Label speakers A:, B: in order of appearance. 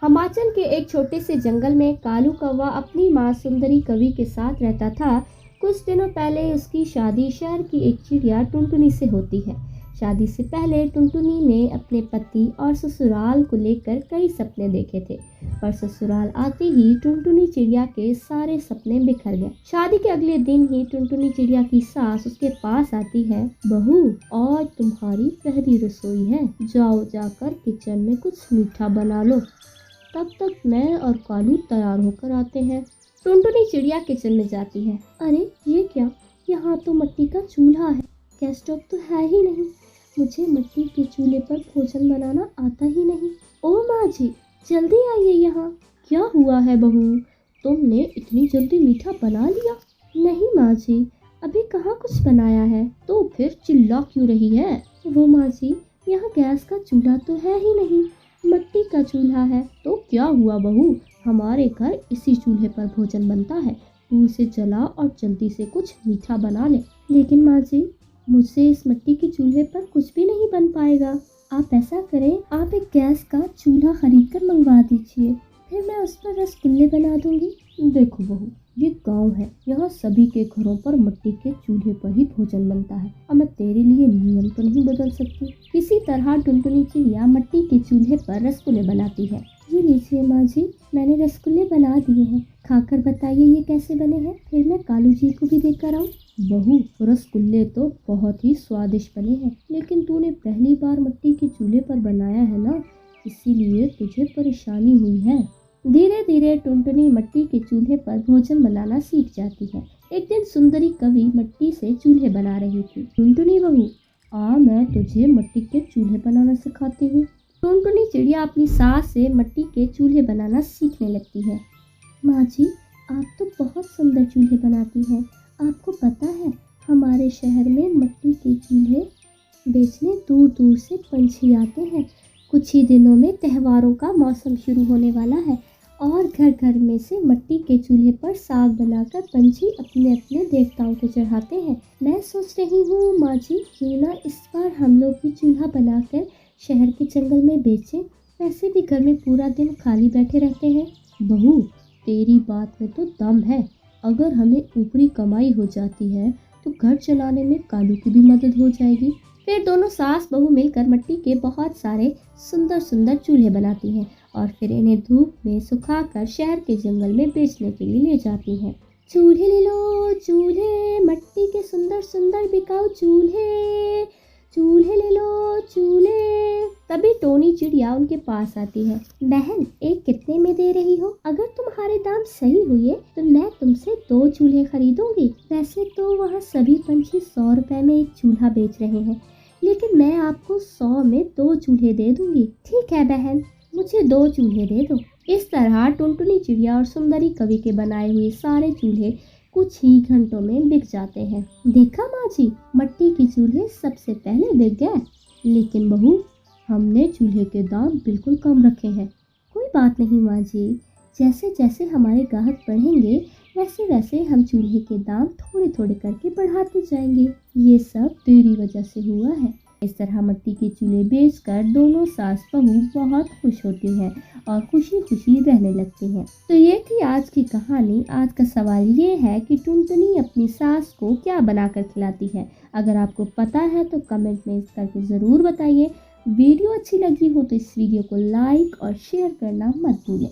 A: हिमाचल के एक छोटे से जंगल में कालू कौवा अपनी माँ सुंदरी कवि के साथ रहता था। कुछ दिनों पहले उसकी शादी शहर की एक चिड़िया टुनटुनी से होती है। शादी से पहले टुनटुनी ने अपने पति और ससुराल को लेकर कई सपने देखे थे, पर ससुराल आते ही टुनटुनी चिड़िया के सारे सपने बिखर गए। शादी के अगले दिन ही टुनटुनी चिड़िया की सास उसके पास आती है। बहू, आज तुम्हारी पहली रसोई है, जाओ जाकर किचन में कुछ मीठा बना लो, तब तक मैं और कालू तैयार होकर आते हैं। टुनटुनी चिड़िया किचन में जाती है। अरे ये क्या, यहाँ तो मिट्टी का चूल्हा है, गैस स्टोव तो है ही नहीं। मुझे मिट्टी के चूल्हे पर भोजन बनाना आता ही नहीं। ओ माँ जी, जल्दी आइए यहाँ। क्या हुआ है बहू, तुमने इतनी जल्दी मीठा बना लिया? नहीं माँ जी, अभी कहाँ कुछ बनाया है। तो फिर चिल्ला क्यों रही है? वो माँ जी, यहाँ गैस का चूल्हा तो है ही नहीं, मिट्टी का चूल्हा है। तो क्या हुआ बहू, हमारे घर इसी चूल्हे पर भोजन बनता है, तू उसे जला और जल्दी से कुछ मीठा बना ले। लेकिन माँ जी, मुझसे इस मिट्टी के चूल्हे पर कुछ भी नहीं बन पाएगा। आप ऐसा करें, आप एक गैस का चूल्हा खरीद कर मंगवा दीजिए, फिर मैं उस पर रसगुल्ले बना दूंगी। देखो बहू, ये गांव है, यहाँ सभी के घरों पर मिट्टी के चूल्हे पर ही भोजन बनता है और मैं तेरे लिए नियम तो नहीं बदल सकती। इसी तरह टुनटुनी चिड़िया मिट्टी के चूल्हे पर रसगुल्ले बनाती है। ये लीजिए माँ जी, मैंने रसगुल्ले बना दिए हैं, खाकर बताइए ये कैसे बने हैं, फिर मैं कालू जी को भी देकर आऊँ। बहू, रसगुल्ले तो बहुत ही स्वादिष्ट बने हैं, लेकिन तूने पहली बार मिट्टी के चूल्हे पर बनाया है ना, इसीलिए तुझे परेशानी हुई है। धीरे धीरे टुनटुनी मिट्टी के चूल्हे पर भोजन बनाना सीख जाती है। एक दिन सुंदरी कवि मिट्टी से चूल्हे बना रही थी। टुनटुनी बहू, मैं तुझे मिट्टी के चूल्हे बनाना सिखाती हूँ। टुनटुनी चिड़िया अपनी सास से मिट्टी के चूल्हे बनाना सीखने लगती है। माँ जी, आप तो बहुत सुंदर चूल्हे बनाती हैं। आपको पता है, हमारे शहर में मिट्टी के चूल्हे बेचने दूर दूर से पंछी आते हैं। कुछ ही दिनों में त्योहारों का मौसम शुरू होने वाला है और घर घर में से मिट्टी के चूल्हे पर साग बनाकर पंछी अपने अपने देवताओं को चढ़ाते हैं। मैं सोच रही हूँ माँ जी, क्यों ना इस बार हम लोग भी चूल्हा बनाकर शहर के जंगल में बेचें। वैसे भी घर में पूरा दिन खाली बैठे रहते हैं। बहू, तेरी बात में तो दम है। अगर हमें ऊपरी कमाई हो जाती है तो घर चलाने में कालू की भी मदद हो जाएगी। फिर दोनों सास बहू मिलकर मिट्टी के बहुत सारे सुंदर सुंदर चूल्हे बनाती हैं और फिर इन्हें धूप में सुखाकर शहर के जंगल में बेचने के लिए ले जाती हैं। चूल्हे ले लो चूल्हे, मिट्टी के सुंदर सुंदर बिकाऊ चूल्हे, चूल्हे ले लो चूल्हे। तभी टोनी चिड़िया उनके पास आती है। बहन, एक कितने में दे रही हो? अगर तुम्हारे दाम सही हुए तो मैं तुमसे 2 चूल्हे खरीदूंगी। वैसे तो वहाँ सभी पंछी 100 रुपए में एक चूल्हा बेच रहे हैं, लेकिन मैं आपको 100 में 2 चूल्हे दे दूंगी। ठीक है बहन, मुझे 2 चूल्हे दे दो। इस तरह टुनटुनी चिड़िया और सुंदरी कवि के बनाए हुए सारे चूल्हे कुछ ही घंटों में बिक जाते हैं। देखा माँ जी, मिट्टी के चूल्हे सबसे पहले बिक गए। लेकिन बहू, हमने चूल्हे के दाम बिल्कुल कम रखे हैं। कोई बात नहीं माँ जी, जैसे जैसे हमारे ग्राहक बढ़ेंगे वैसे वैसे हम चूल्हे के दाम थोड़े थोड़े करके बढ़ाते जाएंगे। ये सब तेरी वजह से हुआ है। इस तरह मिट्टी के चूल्हे बेचकर दोनों सास बहू बहुत खुश होती हैं और खुशी खुशी रहने लगती हैं। तो ये थी आज की कहानी। आज का सवाल ये है कि टुनटुनी अपनी सास को क्या बनाकर खिलाती है। अगर आपको पता है तो कमेंट में करके ज़रूर बताइए। वीडियो अच्छी लगी हो तो इस वीडियो को लाइक और शेयर करना मत भूलें।